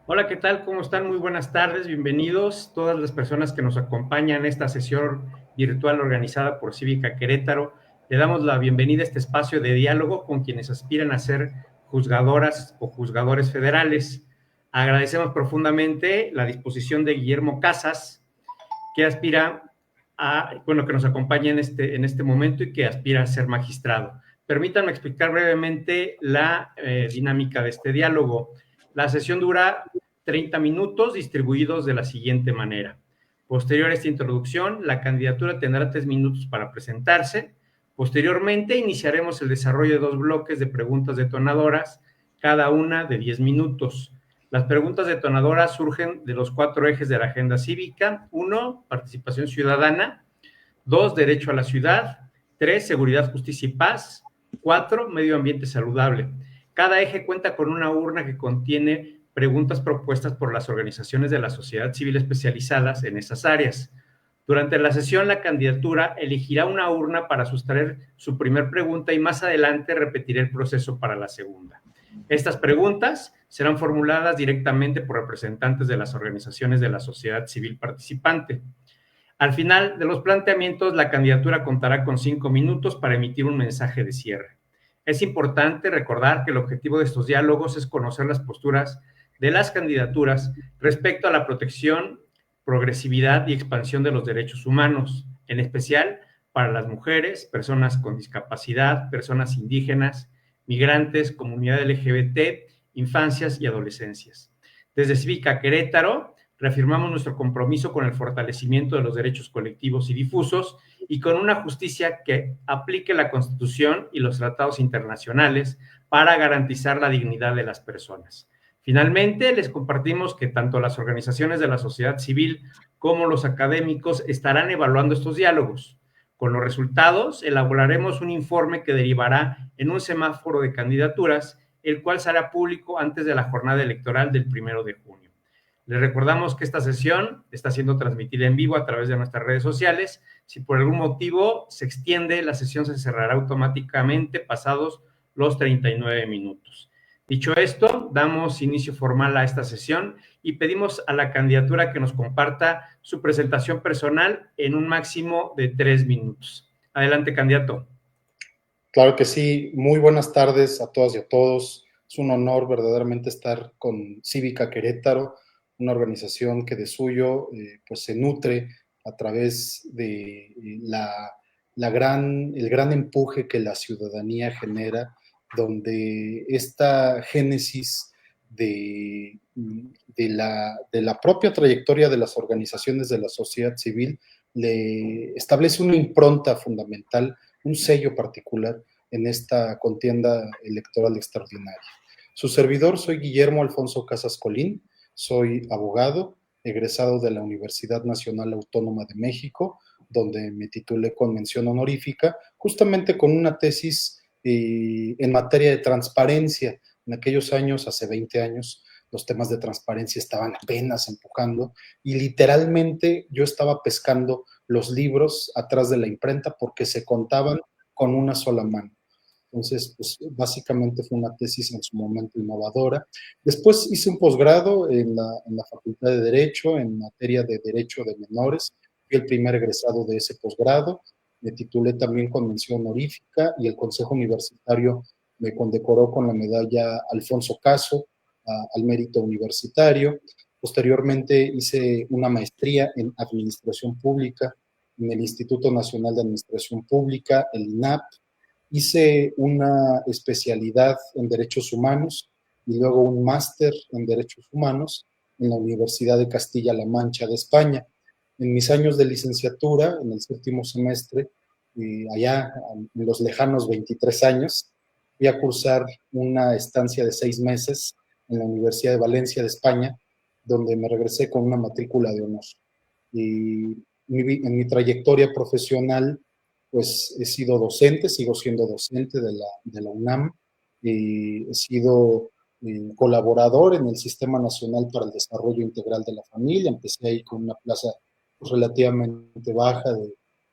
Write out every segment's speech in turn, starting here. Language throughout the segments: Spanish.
Hola, ¿qué tal? ¿Cómo están? Muy buenas tardes, bienvenidos todas las personas que nos acompañan en esta sesión virtual organizada por Cívica Querétaro. Le damos la bienvenida a este espacio de diálogo con quienes aspiran a ser juzgadoras o juzgadores federales. Agradecemos profundamente la disposición de Guillermo Casas, que aspira que nos acompaña en este momento y que aspira a ser magistrado. Permítanme explicar brevemente la dinámica de este diálogo. La sesión dura 30 minutos distribuidos de la siguiente manera. Posterior a esta introducción, la candidatura tendrá 3 minutos para presentarse. Posteriormente, iniciaremos el desarrollo de 2 bloques de preguntas detonadoras, cada una de 10 minutos. Las preguntas detonadoras surgen de los 4 ejes de la agenda cívica. 1, participación ciudadana. 2, derecho a la ciudad. 3, seguridad, justicia y paz. 4, medio ambiente saludable. Cada eje cuenta con una urna que contiene preguntas propuestas por las organizaciones de la sociedad civil especializadas en esas áreas. Durante la sesión, la candidatura elegirá una urna para sustraer su primer pregunta y más adelante repetirá el proceso para la segunda. Estas preguntas serán formuladas directamente por representantes de las organizaciones de la sociedad civil participante. Al final de los planteamientos, la candidatura contará con 5 minutos para emitir un mensaje de cierre. Es importante recordar que el objetivo de estos diálogos es conocer las posturas de las candidaturas respecto a la protección, progresividad y expansión de los derechos humanos, en especial para las mujeres, personas con discapacidad, personas indígenas, migrantes, comunidad LGBT, infancias y adolescencias. Desde Cívica Querétaro, reafirmamos nuestro compromiso con el fortalecimiento de los derechos colectivos y difusos y con una justicia que aplique la Constitución y los tratados internacionales para garantizar la dignidad de las personas. Finalmente, les compartimos que tanto las organizaciones de la sociedad civil como los académicos estarán evaluando estos diálogos. Con los resultados, elaboraremos un informe que derivará en un semáforo de candidaturas, el cual será público antes de la jornada electoral del 1 de junio. Les recordamos que esta sesión está siendo transmitida en vivo a través de nuestras redes sociales. Si por algún motivo se extiende, la sesión se cerrará automáticamente pasados los 39 minutos. Dicho esto, damos inicio formal a esta sesión y pedimos a la candidatura que nos comparta su presentación personal en un máximo de 3 minutos. Adelante, candidato. Claro que sí, muy buenas tardes a todas y a todos. Es un honor verdaderamente estar con Cívica Querétaro, una organización que de suyo pues se nutre a través de el gran empuje que la ciudadanía genera, donde esta génesis de la propia trayectoria de las organizaciones de la sociedad civil le establece una impronta fundamental, un sello particular en esta contienda electoral extraordinaria. Su servidor, soy Guillermo Alfonso Casas Colín, soy abogado, egresado de la Universidad Nacional Autónoma de México, donde me titulé con mención honorífica, justamente con una tesis en materia de transparencia. En aquellos años, hace 20 años, los temas de transparencia estaban apenas empujando y literalmente yo estaba pescando los libros atrás de la imprenta porque se contaban con una sola mano. Entonces, pues básicamente fue una tesis en su momento innovadora. Después hice un posgrado en la Facultad de Derecho, en materia de Derecho de Menores. Fui el primer egresado de ese posgrado. Me titulé también con mención honorífica y el Consejo Universitario me condecoró con la medalla Alfonso Caso al mérito universitario. Posteriormente hice una maestría en Administración Pública en el Instituto Nacional de Administración Pública, el INAP. Hice una especialidad en Derechos Humanos y luego un máster en Derechos Humanos en la Universidad de Castilla-La Mancha de España. En mis años de licenciatura, en el séptimo semestre, allá en los lejanos 23 años, fui a cursar una estancia de 6 meses en la Universidad de Valencia de España, donde me regresé con una matrícula de honor. Y en mi trayectoria profesional, pues he sido docente, sigo siendo docente de la UNAM, y he sido colaborador en el Sistema Nacional para el Desarrollo Integral de la Familia. Empecé ahí con una plaza pues, relativamente baja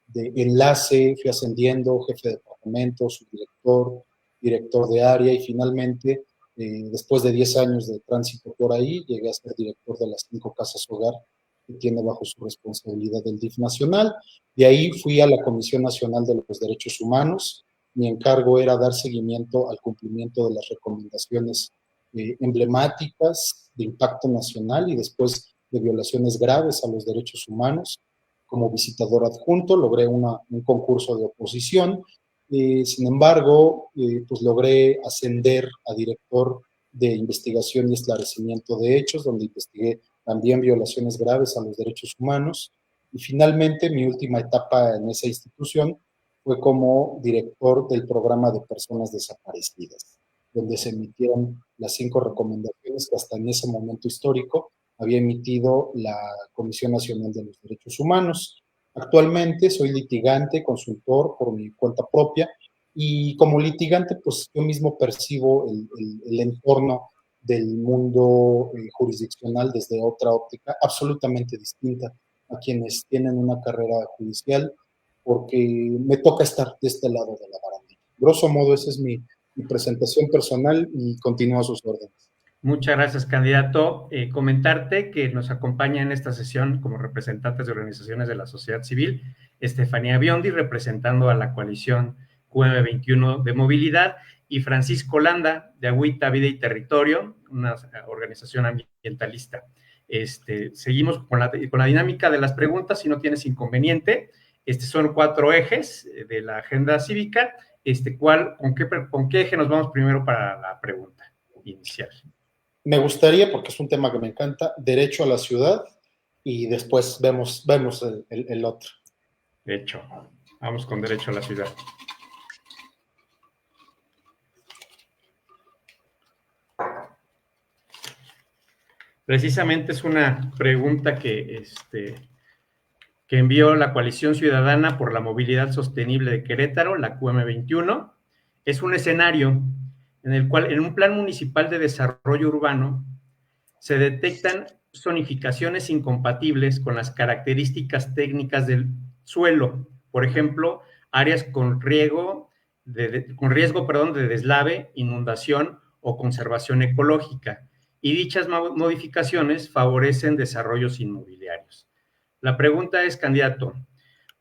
de enlace, fui ascendiendo, jefe de departamento, subdirector, director de área y finalmente Después de 10 años de tránsito por ahí, llegué a ser director de las 5 casas hogar que tiene bajo su responsabilidad el DIF nacional. De ahí fui a la Comisión Nacional de los Derechos Humanos. Mi encargo era dar seguimiento al cumplimiento de las recomendaciones emblemáticas de impacto nacional y después de violaciones graves a los derechos humanos. Como visitador adjunto logré un concurso de oposición. Sin embargo, pues logré ascender a director de investigación y esclarecimiento de hechos, donde investigué también violaciones graves a los derechos humanos. Y finalmente, mi última etapa en esa institución fue como director del programa de personas desaparecidas, donde se emitieron las 5 recomendaciones que hasta en ese momento histórico había emitido la Comisión Nacional de los Derechos Humanos. Actualmente soy litigante, consultor por mi cuenta propia, y como litigante, pues yo mismo percibo el entorno del mundo jurisdiccional desde otra óptica absolutamente distinta a quienes tienen una carrera judicial, porque me toca estar de este lado de la barandilla. Grosso modo, esa es mi presentación personal y continúo a sus órdenes. Muchas gracias, candidato. Comentarte que nos acompaña en esta sesión como representantes de organizaciones de la sociedad civil, Estefanía Biondi, representando a la coalición QM21 de movilidad, y Francisco Landa, de Agüita, Vida y Territorio, una organización ambientalista. Seguimos con la dinámica de las preguntas, si no tienes inconveniente. Son 4 ejes de la agenda cívica. ¿Con qué eje nos vamos primero para la pregunta inicial? Me gustaría, porque es un tema que me encanta, derecho a la ciudad, y después vemos el otro. De hecho, vamos con derecho a la ciudad. Precisamente es una pregunta que envió la Coalición Ciudadana por la Movilidad Sostenible de Querétaro, la QM21. Es un escenario en el cual, en un plan municipal de desarrollo urbano, se detectan zonificaciones incompatibles con las características técnicas del suelo. Por ejemplo, áreas con riesgo de deslave, inundación o conservación ecológica. Y dichas modificaciones favorecen desarrollos inmobiliarios. La pregunta es, candidato,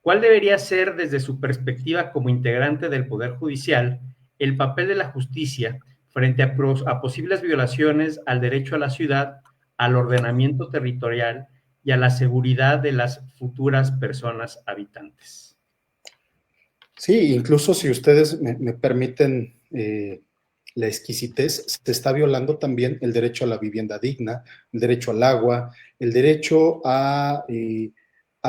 ¿cuál debería ser, desde su perspectiva como integrante del Poder Judicial, el papel de la justicia frente a posibles violaciones al derecho a la ciudad, al ordenamiento territorial y a la seguridad de las futuras personas habitantes? Sí, incluso si ustedes me permiten la exquisitez, se está violando también el derecho a la vivienda digna, el derecho al agua, el derecho a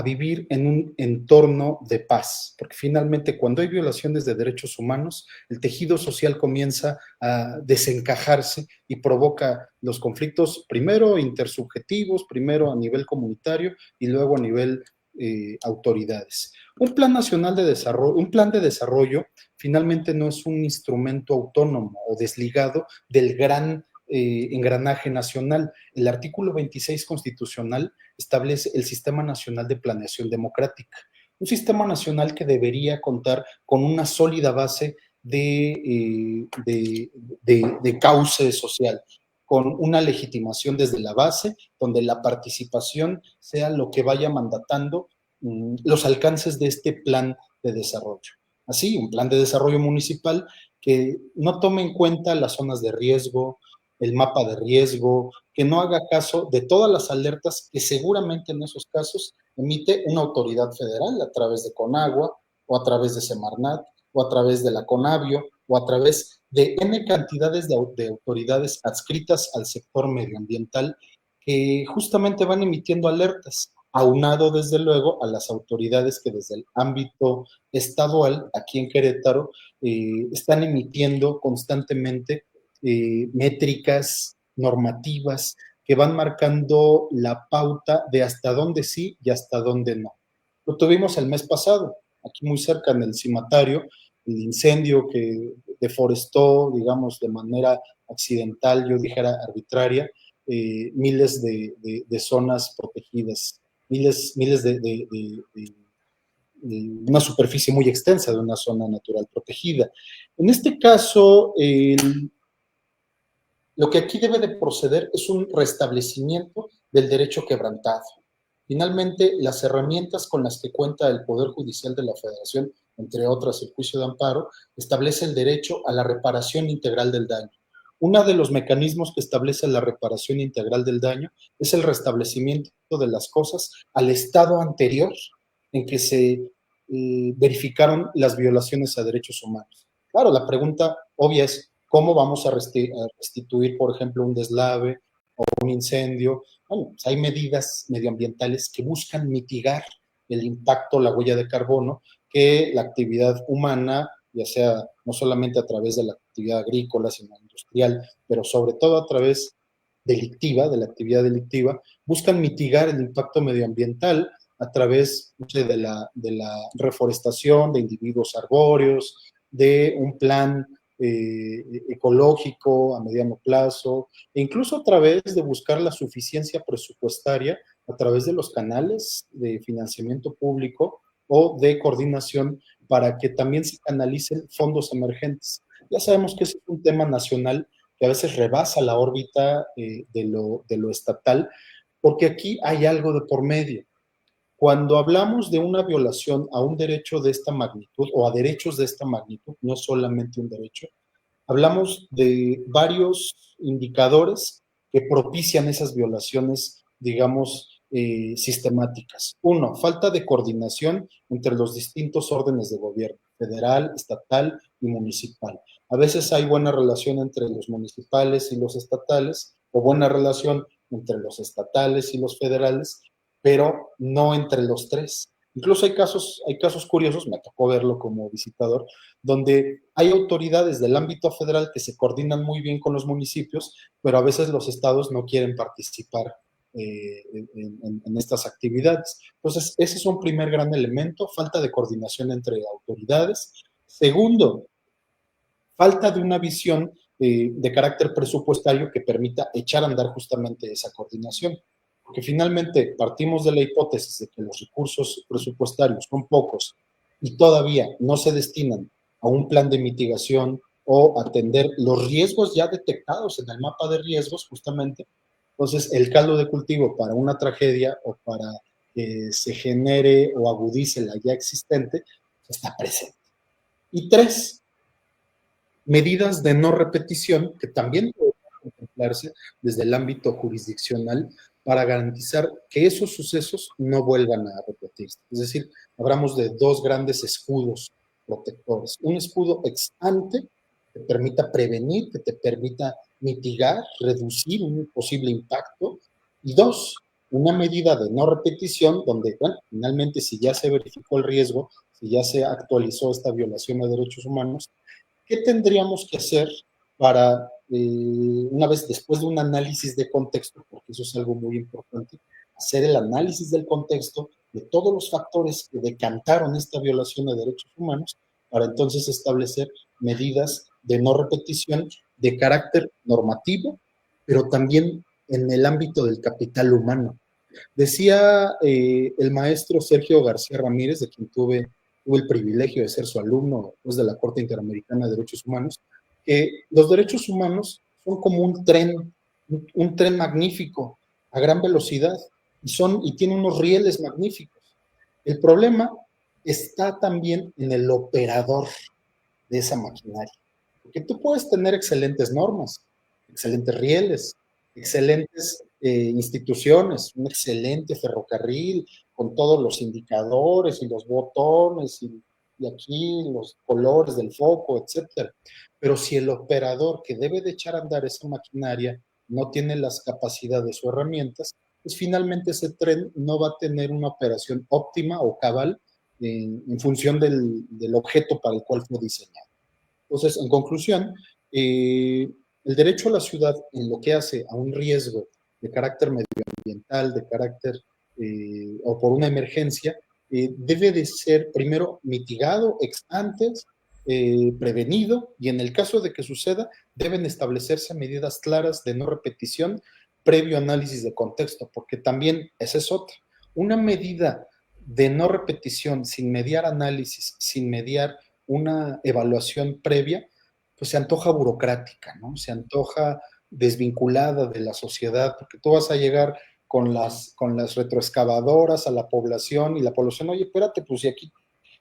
vivir en un entorno de paz, porque finalmente cuando hay violaciones de derechos humanos, el tejido social comienza a desencajarse y provoca los conflictos, primero intersubjetivos, primero a nivel comunitario y luego a nivel autoridades. Un plan nacional de desarrollo, un plan de desarrollo finalmente no es un instrumento autónomo o desligado del gran engranaje nacional. El artículo 26 constitucional establece el Sistema Nacional de Planeación Democrática, un sistema nacional que debería contar con una sólida base de cauce social, con una legitimación desde la base, donde la participación sea lo que vaya mandatando los alcances de este plan de desarrollo. Así, un plan de desarrollo municipal que no tome en cuenta las zonas de riesgo, el mapa de riesgo, que no haga caso de todas las alertas que seguramente en esos casos emite una autoridad federal a través de Conagua, o a través de Semarnat, o a través de la Conavio, o a través de N cantidades de autoridades adscritas al sector medioambiental que justamente van emitiendo alertas, aunado desde luego a las autoridades que desde el ámbito estadual, aquí en Querétaro, están emitiendo constantemente métricas normativas que van marcando la pauta de hasta dónde sí y hasta dónde no. Lo tuvimos el mes pasado, aquí muy cerca en el cimatario, el incendio que deforestó, digamos, de manera accidental, yo dijera arbitraria, miles de zonas protegidas, miles de una superficie muy extensa de una zona natural protegida. En este caso, Lo que aquí debe de proceder es un restablecimiento del derecho quebrantado. Finalmente, las herramientas con las que cuenta el Poder Judicial de la Federación, entre otras el juicio de amparo, establece el derecho a la reparación integral del daño. Uno de los mecanismos que establece la reparación integral del daño es el restablecimiento de las cosas al estado anterior en que se verificaron las violaciones a derechos humanos. Claro, la pregunta obvia es, ¿cómo vamos a restituir, por ejemplo, un deslave o un incendio? Bueno, pues hay medidas medioambientales que buscan mitigar el impacto, la huella de carbono que la actividad humana, ya sea no solamente a través de la actividad agrícola, sino industrial, pero sobre todo a través delictiva, de la actividad delictiva, buscan mitigar el impacto medioambiental a través de la reforestación de individuos arbóreos, de un plan ecológico a mediano plazo, e incluso a través de buscar la suficiencia presupuestaria a través de los canales de financiamiento público o de coordinación para que también se canalicen fondos emergentes. Ya sabemos que ese es un tema nacional que a veces rebasa la órbita de lo estatal, porque aquí hay algo de por medio. Cuando hablamos de una violación a un derecho de esta magnitud o a derechos de esta magnitud, no solamente un derecho, hablamos de varios indicadores que propician esas violaciones, digamos, sistemáticas. Uno, falta de coordinación entre los distintos órdenes de gobierno, federal, estatal y municipal. A veces hay buena relación entre los municipales y los estatales, o buena relación entre los estatales y los federales, pero no entre los tres. Incluso hay casos curiosos, me tocó verlo como visitador, donde hay autoridades del ámbito federal que se coordinan muy bien con los municipios, pero a veces los estados no quieren participar en estas actividades. Entonces, ese es un primer gran elemento, falta de coordinación entre autoridades. Segundo, falta de una visión de carácter presupuestario que permita echar a andar justamente esa coordinación. Porque finalmente partimos de la hipótesis de que los recursos presupuestarios son pocos y todavía no se destinan a un plan de mitigación o atender los riesgos ya detectados en el mapa de riesgos, justamente. Entonces, el caldo de cultivo para una tragedia o para que se genere o agudice la ya existente está presente. Y tres, medidas de no repetición que también pueden contemplarse desde el ámbito jurisdiccional para garantizar que esos sucesos no vuelvan a repetirse. Es decir, hablamos de dos grandes escudos protectores. Un escudo ex ante que te permita prevenir, que te permita mitigar, reducir un posible impacto. Y dos, una medida de no repetición donde, bueno, finalmente si ya se verificó el riesgo, si ya se actualizó esta violación de derechos humanos, ¿qué tendríamos que hacer para, una vez después de un análisis de contexto, porque eso es algo muy importante, hacer el análisis del contexto de todos los factores que decantaron esta violación de derechos humanos, para entonces establecer medidas de no repetición de carácter normativo, pero también en el ámbito del capital humano? Decía el maestro Sergio García Ramírez, de quien tuve el privilegio de ser su alumno después de la Corte Interamericana de Derechos Humanos, que los derechos humanos son como un tren magnífico a gran velocidad y tiene unos rieles magníficos. El problema está también en el operador de esa maquinaria, porque tú puedes tener excelentes normas, excelentes rieles, excelentes instituciones, un excelente ferrocarril con todos los indicadores y los botones y aquí los colores del foco, etcétera. Pero si el operador que debe de echar a andar esa maquinaria no tiene las capacidades o herramientas, pues finalmente ese tren no va a tener una operación óptima o cabal en función del objeto para el cual fue diseñado. Entonces, en conclusión, el derecho a la ciudad en lo que hace a un riesgo de carácter medioambiental, de carácter o por una emergencia, debe de ser primero mitigado ex antes, prevenido, y en el caso de que suceda, deben establecerse medidas claras de no repetición previo análisis de contexto, porque también esa es otra. Una medida de no repetición sin mediar análisis, sin mediar una evaluación previa, pues se antoja burocrática, ¿no? Se antoja desvinculada de la sociedad, porque tú vas a llegar con las retroexcavadoras a la población y la población, oye, espérate, pues si aquí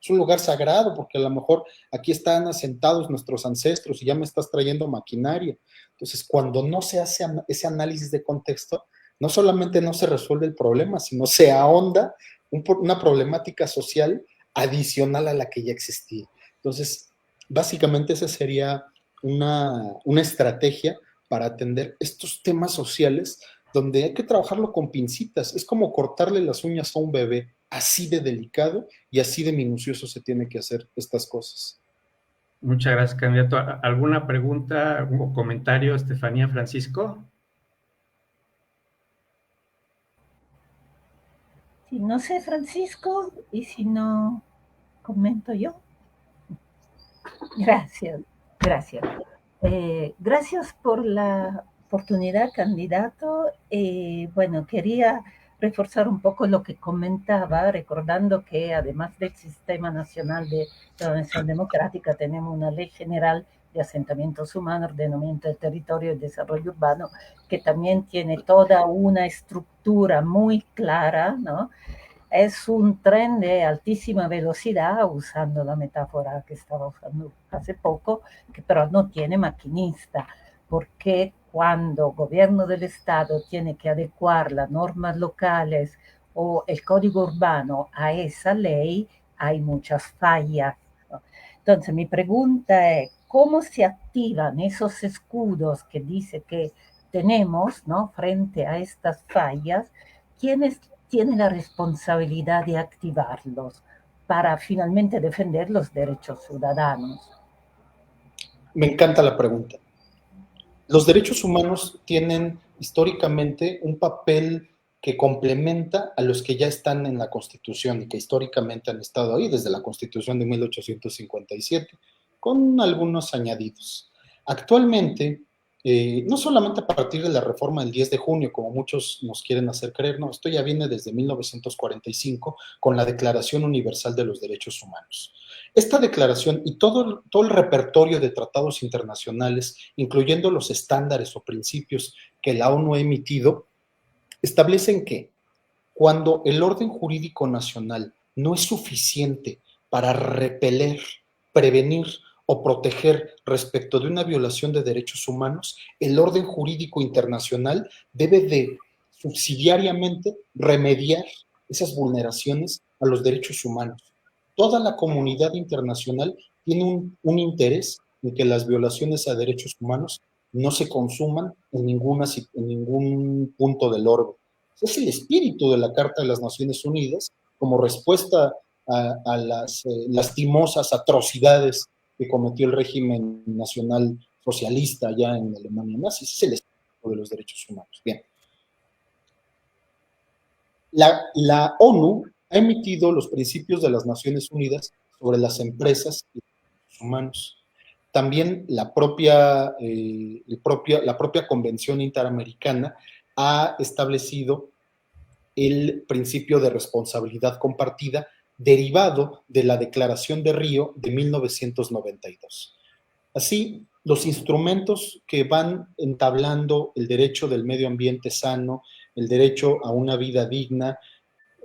es un lugar sagrado, porque a lo mejor aquí están asentados nuestros ancestros y ya me estás trayendo maquinaria. Entonces, cuando no se hace ese análisis de contexto, no solamente no se resuelve el problema, sino se ahonda una problemática social adicional a la que ya existía. Entonces, básicamente esa sería una estrategia para atender estos temas sociales donde hay que trabajarlo con pincitas. Es como cortarle las uñas a un bebé, así de delicado y así de minucioso se tiene que hacer estas cosas. Muchas gracias, candidato. ¿Alguna pregunta o comentario, Estefanía, Francisco? Si no sé, Francisco, y si no, comento yo. Gracias, gracias. Gracias por la oportunidad, candidato. Bueno, quería reforzar un poco lo que comentaba, recordando que además del Sistema Nacional de Organización Democrática, tenemos una Ley General de Asentamientos Humanos, Ordenamiento del Territorio y Desarrollo Urbano, que también tiene toda una estructura muy clara, ¿no? Es un tren de altísima velocidad, usando la metáfora que estaba usando hace poco, que pero no tiene maquinista, porque cuando el gobierno del Estado tiene que adecuar las normas locales o el código urbano a esa ley, hay muchas fallas, ¿no? Entonces, mi pregunta es, ¿cómo se activan esos escudos que dice que tenemos, ¿no?, frente a estas fallas? ¿Quiénes tiene la responsabilidad de activarlos para finalmente defender los derechos ciudadanos? Me encanta la pregunta. Los derechos humanos tienen históricamente un papel que complementa a los que ya están en la Constitución y que históricamente han estado ahí desde la Constitución de 1857, con algunos añadidos. Actualmente, no solamente a partir de la reforma del 10 de junio, como muchos nos quieren hacer creer, no, esto ya viene desde 1945 con la Declaración Universal de los Derechos Humanos. Esta declaración y todo el repertorio de tratados internacionales, incluyendo los estándares o principios que la ONU ha emitido, establecen que cuando el orden jurídico nacional no es suficiente para repeler, prevenir o proteger respecto de una violación de derechos humanos, el orden jurídico internacional debe de subsidiariamente remediar esas vulneraciones a los derechos humanos. Toda la comunidad internacional tiene un interés en que las violaciones a derechos humanos no se consuman en ningún punto del orbe. Es el espíritu de la Carta de las Naciones Unidas como respuesta a las lastimosas atrocidades que cometió el régimen nacional socialista allá en Alemania nazi. Ese es el espíritu de los derechos humanos. Bien. La ONU ha emitido los principios de las Naciones Unidas sobre las empresas y los derechos humanos. También la propia Convención Interamericana ha establecido el principio de responsabilidad compartida derivado de la Declaración de Río de 1992. Así, los instrumentos que van entablando el derecho del medio ambiente sano, el derecho a una vida digna,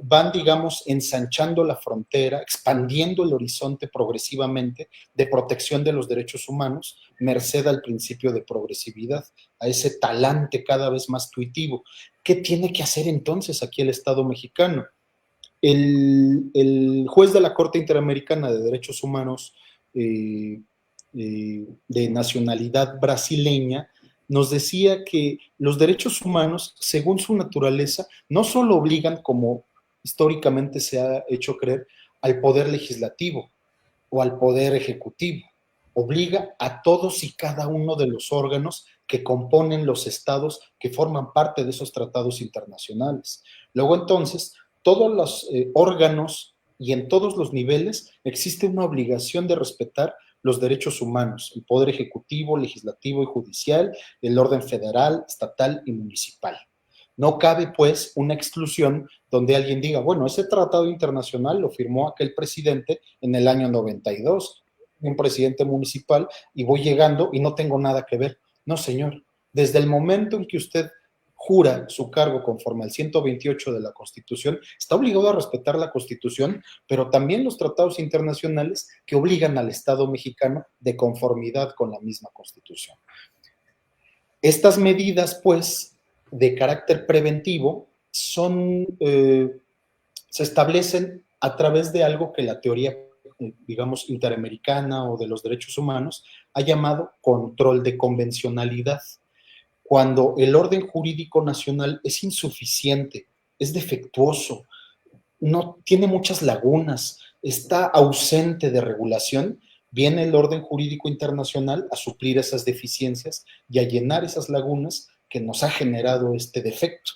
van, digamos, ensanchando la frontera, expandiendo el horizonte progresivamente de protección de los derechos humanos, merced al principio de progresividad, a ese talante cada vez más tuitivo. ¿Qué tiene que hacer entonces aquí el Estado mexicano? El juez de la Corte Interamericana de Derechos Humanos de nacionalidad brasileña nos decía que los derechos humanos, según su naturaleza, no solo obligan, como históricamente se ha hecho creer, al poder legislativo o al poder ejecutivo, obliga a todos y cada uno de los órganos que componen los estados que forman parte de esos tratados internacionales. Luego entonces, todos los órganos y en todos los niveles existe una obligación de respetar los derechos humanos, el poder ejecutivo, legislativo y judicial, el orden federal, estatal y municipal. No cabe, pues, una exclusión donde alguien diga, bueno, ese tratado internacional lo firmó aquel presidente en el año 92, un presidente municipal, y voy llegando y no tengo nada que ver. No, señor, Desde el momento en que usted jura su cargo conforme al 128 de la Constitución, está obligado a respetar la Constitución, pero también los tratados internacionales que obligan al Estado mexicano de conformidad con la misma Constitución. Estas medidas, pues, de carácter preventivo, se establecen a través de algo que la teoría, digamos, interamericana o de los derechos humanos ha llamado control de convencionalidad. Cuando el orden jurídico nacional es insuficiente, es defectuoso, no tiene muchas lagunas, está ausente de regulación, viene el orden jurídico internacional a suplir esas deficiencias y a llenar esas lagunas que nos ha generado este defecto.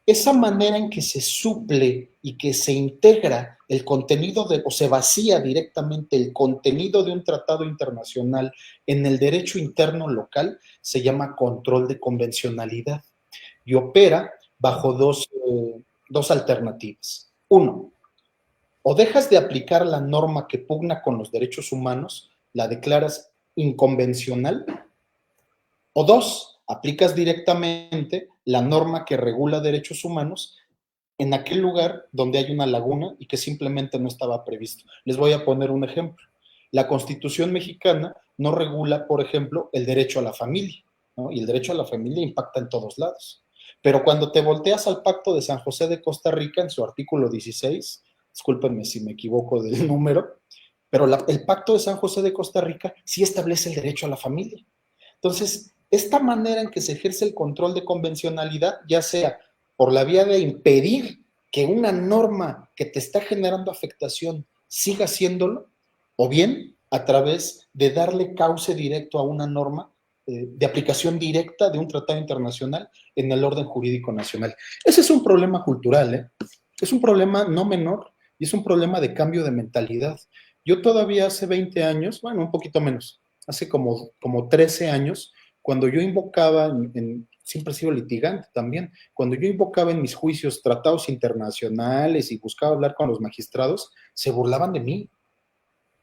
Esa manera en que se suple y que se integra el contenido o se vacía directamente el contenido de un tratado internacional en el derecho interno local se llama control de convencionalidad y opera bajo dos alternativas. Uno, o dejas de aplicar la norma que pugna con los derechos humanos, la declaras inconvencional, o dos, aplicas directamente la norma que regula derechos humanos en aquel lugar donde hay una laguna y que simplemente no estaba previsto. Les voy a poner un ejemplo. La Constitución mexicana no regula, por ejemplo, el derecho a la familia, ¿no? Y el derecho a la familia impacta en todos lados. Pero cuando te volteas al Pacto de San José de Costa Rica, en su artículo 16, discúlpenme si me equivoco del número, pero el Pacto de San José de Costa Rica sí establece el derecho a la familia. Entonces, esta manera en que se ejerce el control de convencionalidad, ya sea por la vía de impedir que una norma que te está generando afectación siga haciéndolo, o bien a través de darle cauce directo a una norma de aplicación directa de un tratado internacional en el orden jurídico nacional. Ese es un problema cultural, ¿eh? Es un problema no menor y es un problema de cambio de mentalidad. Yo todavía hace 20 años, bueno, un poquito menos, hace como 13 años, cuando yo invocaba, siempre he sido litigante también, cuando yo invocaba en mis juicios tratados internacionales y buscaba hablar con los magistrados, se burlaban de mí.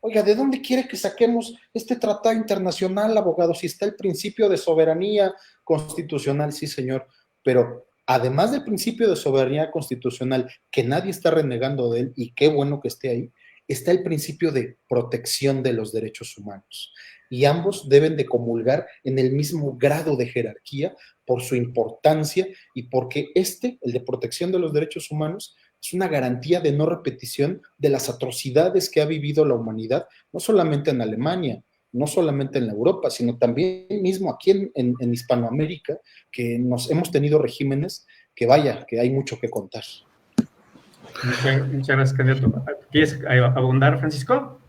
Oiga, ¿de dónde quiere que saquemos este tratado internacional, abogado? Si está el principio de soberanía constitucional, sí, señor, pero además del principio de soberanía constitucional, que nadie está renegando de él, y qué bueno que esté ahí, está el principio de protección de los derechos humanos. Y ambos deben de comulgar en el mismo grado de jerarquía por su importancia y porque el de protección de los derechos humanos, es una garantía de no repetición de las atrocidades que ha vivido la humanidad, no solamente en Alemania, no solamente en Europa, sino también mismo aquí en Hispanoamérica, que hemos tenido regímenes que vaya, que hay mucho que contar. Muchas gracias, candidato. ¿Quieres abundar, Francisco?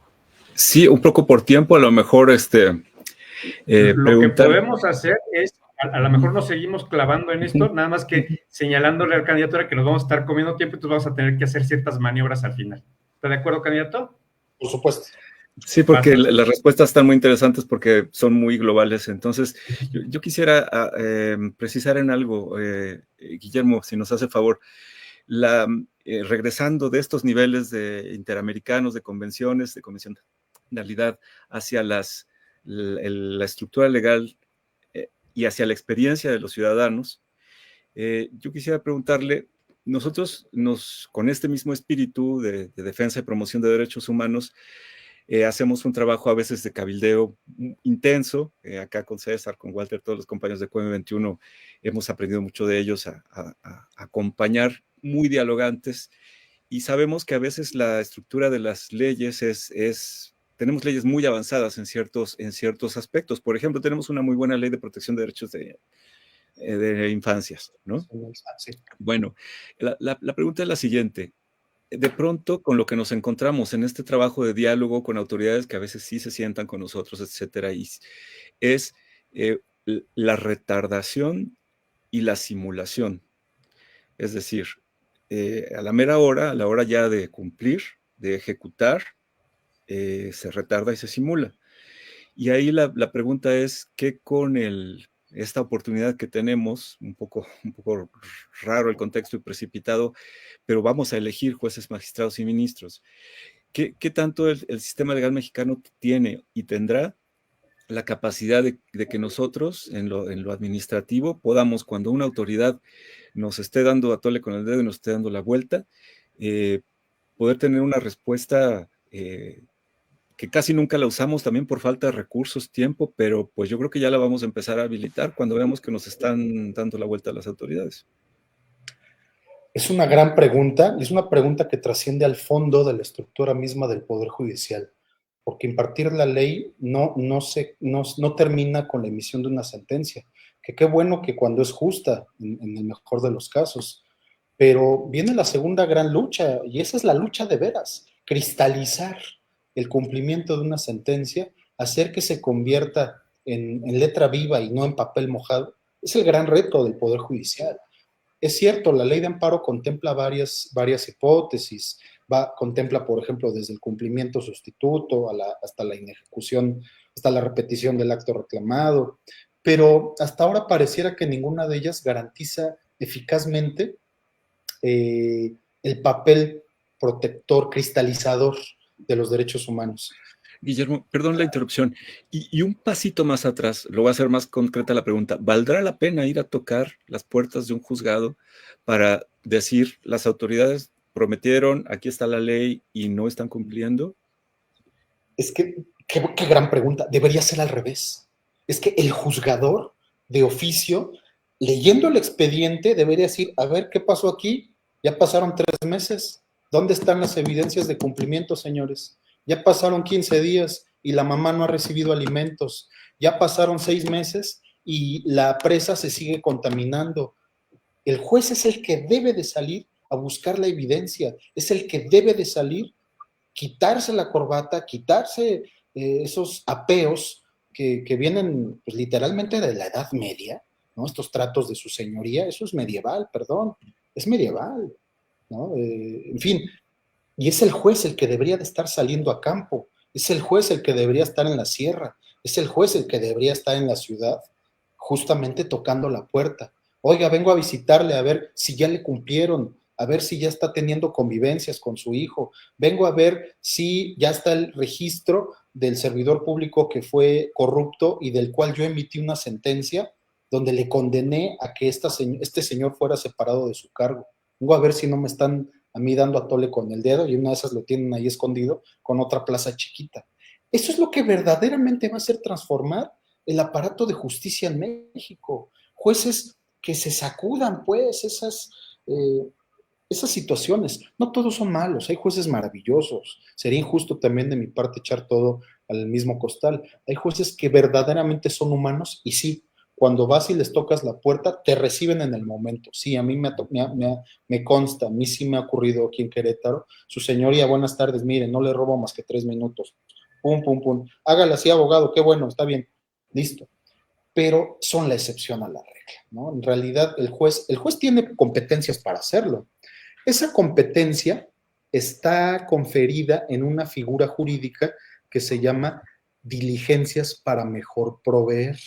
Sí, un poco por tiempo, a lo mejor Lo preguntar... que podemos hacer es, a lo mejor nos seguimos clavando en esto, nada más que señalándole al candidato que nos vamos a estar comiendo tiempo, entonces vamos a tener que hacer ciertas maniobras al final. ¿Está de acuerdo, candidato? Por supuesto. Sí, porque las respuestas están muy interesantes porque son muy globales. Entonces, yo quisiera precisar en algo, Guillermo, si nos hace favor. Regresando de estos niveles de interamericanos, de convenciones, de convencionalidad, hacia la estructura legal y hacia la experiencia de los ciudadanos, yo quisiera preguntarle, nosotros con este mismo espíritu de defensa y promoción de derechos humanos, hacemos un trabajo a veces de cabildeo intenso, acá con César, con Walter, todos los compañeros de QM21, hemos aprendido mucho de ellos a acompañar, muy dialogantes, y sabemos que a veces la estructura de las leyes tenemos leyes muy avanzadas en ciertos aspectos. Por ejemplo, tenemos una muy buena ley de protección de derechos de infancias, ¿no? Sí. Bueno, la pregunta es la siguiente. De pronto, con lo que nos encontramos en este trabajo de diálogo con autoridades que a veces sí se sientan con nosotros, etcétera, es la retardación y la simulación. Es decir, a la mera hora, a la hora ya de cumplir, de ejecutar, se retarda y se simula. Y ahí la pregunta es, ¿qué con esta oportunidad que tenemos, un poco raro el contexto y precipitado, pero vamos a elegir jueces, magistrados y ministros? ¿Qué tanto el sistema legal mexicano tiene y tendrá la capacidad de que nosotros, en lo administrativo, podamos, cuando una autoridad nos esté dando a tole con el dedo y nos esté dando la vuelta, poder tener una respuesta que casi nunca la usamos también por falta de recursos, tiempo, pero pues yo creo que ya la vamos a empezar a habilitar cuando veamos que nos están dando la vuelta a las autoridades. Es una gran pregunta, y es una pregunta que trasciende al fondo de la estructura misma del Poder Judicial, porque impartir la ley no termina con la emisión de una sentencia, que qué bueno que cuando es justa, en el mejor de los casos, pero viene la segunda gran lucha, y esa es la lucha de veras, cristalizar el cumplimiento de una sentencia, hacer que se convierta en letra viva y no en papel mojado, es el gran reto del Poder Judicial. Es cierto, la ley de amparo contempla varias hipótesis, contempla, por ejemplo, desde el cumplimiento sustituto hasta la inejecución, hasta la repetición del acto reclamado, pero hasta ahora pareciera que ninguna de ellas garantiza eficazmente el papel protector, cristalizador de los derechos humanos. Guillermo, perdón la interrupción, y un pasito más atrás, lo voy a hacer más concreta la pregunta, ¿valdrá la pena ir a tocar las puertas de un juzgado para decir, las autoridades prometieron, aquí está la ley y no están cumpliendo? Es que, qué gran pregunta, debería ser al revés. Es que el juzgador de oficio, leyendo el expediente, debería decir, a ver, ¿qué pasó aquí? Ya pasaron 3 meses, ¿dónde están las evidencias de cumplimiento, señores? Ya pasaron 15 días y la mamá no ha recibido alimentos. Ya pasaron 6 meses y la presa se sigue contaminando. El juez es el que debe de salir a buscar la evidencia, es el que debe de salir, quitarse la corbata, quitarse esos apeos que vienen pues, literalmente de la Edad Media, ¿no? Estos tratos de su señoría, eso es medieval, perdón, es medieval, ¿no? En fin, y es el juez el que debería de estar saliendo a campo, es el juez el que debería estar en la sierra, es el juez el que debería estar en la ciudad, justamente tocando la puerta. Oiga, vengo a visitarle a ver si ya le cumplieron, a ver si ya está teniendo convivencias con su hijo, vengo a ver si ya está el registro del servidor público que fue corrupto y del cual yo emití una sentencia donde le condené a que este señor fuera separado de su cargo. Vengo a ver si no me están a mí dando a tole con el dedo y una de esas lo tienen ahí escondido con otra plaza chiquita. Eso es lo que verdaderamente va a hacer transformar el aparato de justicia en México. Jueces que se sacudan, pues, esas situaciones. No todos son malos, hay jueces maravillosos. Sería injusto también de mi parte echar todo al mismo costal. Hay jueces que verdaderamente son humanos y sí, cuando vas y les tocas la puerta, te reciben en el momento. Sí, a mí me consta, a mí sí me ha ocurrido aquí en Querétaro. Su señoría, buenas tardes, mire, no le robo más que 3 minutos. Pum, pum, pum. Hágale así, abogado, qué bueno, está bien, listo. Pero son la excepción a la regla, ¿no? En realidad, el juez tiene competencias para hacerlo. Esa competencia está conferida en una figura jurídica que se llama diligencias para mejor proveer.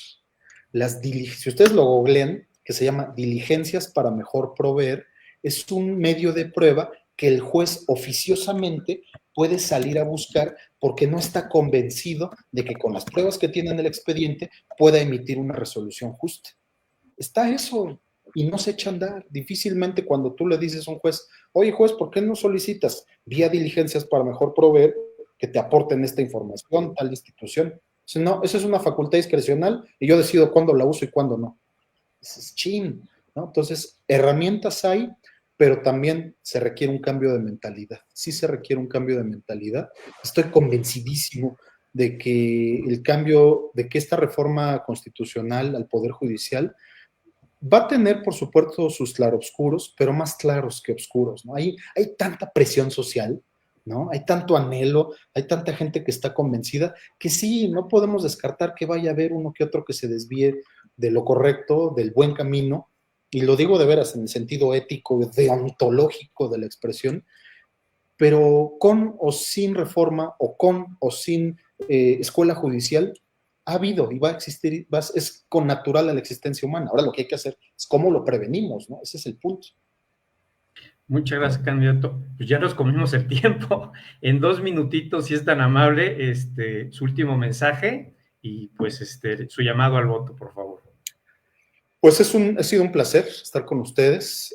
Si ustedes lo googlean, que se llama diligencias para mejor proveer, es un medio de prueba que el juez oficiosamente puede salir a buscar porque no está convencido de que con las pruebas que tiene en el expediente pueda emitir una resolución justa. Está eso y no se echa a andar. Difícilmente cuando tú le dices a un juez, oye juez, ¿por qué no solicitas vía diligencias para mejor proveer que te aporten esta información, tal institución? No, esa es una facultad discrecional y yo decido cuándo la uso y cuándo no. Es chin, ¿no? Entonces, herramientas hay, pero también se requiere un cambio de mentalidad. Sí se requiere un cambio de mentalidad. Estoy convencidísimo de que de que esta reforma constitucional al Poder Judicial va a tener, por supuesto, sus claroscuros, pero más claros que oscuros, ¿no? Hay tanta presión social, ¿no? Hay tanto anhelo, hay tanta gente que está convencida que sí, no podemos descartar que vaya a haber uno que otro que se desvíe de lo correcto, del buen camino, y lo digo de veras en el sentido ético, deontológico de la expresión, pero con o sin reforma o con o sin escuela judicial, ha habido y va a existir, es con natural a la existencia humana. Ahora lo que hay que hacer es cómo lo prevenimos, ¿no? Ese es el punto. Muchas gracias, candidato. Pues ya nos comimos el tiempo. En 2 minutitos, si es tan amable, su último mensaje y pues su llamado al voto, por favor. Pues ha sido un placer estar con ustedes.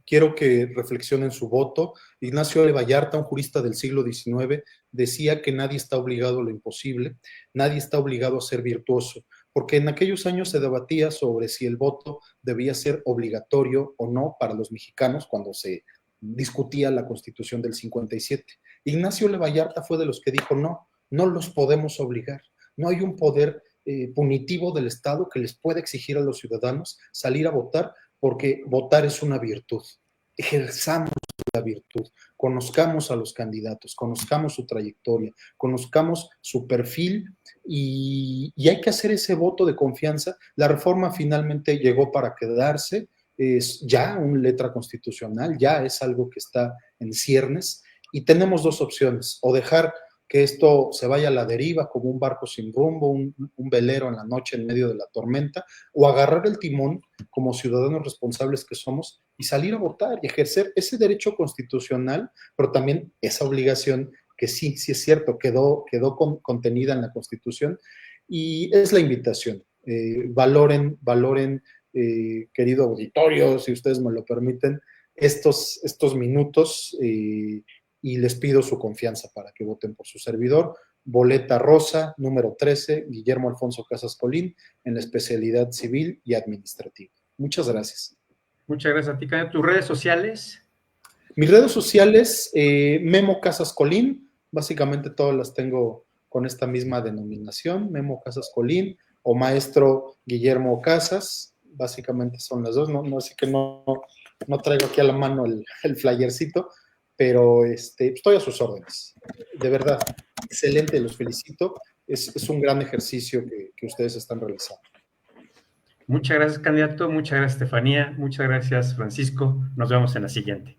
Quiero que reflexionen su voto. Ignacio L. Vallarta, un jurista del siglo XIX, decía que nadie está obligado a lo imposible, nadie está obligado a ser virtuoso, porque en aquellos años se debatía sobre si el voto debía ser obligatorio o no para los mexicanos cuando se discutía la Constitución del 57. Ignacio L. Vallarta fue de los que dijo no los podemos obligar, no hay un poder punitivo del Estado que les pueda exigir a los ciudadanos salir a votar, porque votar es una virtud. Ejerzamos la virtud, conozcamos a los candidatos, conozcamos su trayectoria, conozcamos su perfil y hay que hacer ese voto de confianza. La reforma finalmente llegó para quedarse, es ya una letra constitucional, ya es algo que está en ciernes y tenemos dos opciones: o dejar que esto se vaya a la deriva como un barco sin rumbo, un velero en la noche en medio de la tormenta, o agarrar el timón como ciudadanos responsables que somos y salir a votar y ejercer ese derecho constitucional, pero también esa obligación que sí es cierto, quedó contenida en la Constitución, y es la invitación. Valoren, querido auditorio, si ustedes me lo permiten, estos minutos, y les pido su confianza para que voten por su servidor. Boleta rosa, número 13, Guillermo Alfonso Casas Colín, en la especialidad civil y administrativa. Muchas gracias. Muchas gracias a ti, candidato. ¿Tus redes sociales? Mis redes sociales, Memo Casas Colín, básicamente todas las tengo con esta misma denominación, Memo Casas Colín o Maestro Guillermo Casas, básicamente son las dos, así que no traigo aquí a la mano el flyercito, pero estoy a sus órdenes. De verdad, excelente, los felicito. Es un gran ejercicio que ustedes están realizando. Muchas gracias, candidato. Muchas gracias, Estefanía. Muchas gracias, Francisco. Nos vemos en la siguiente.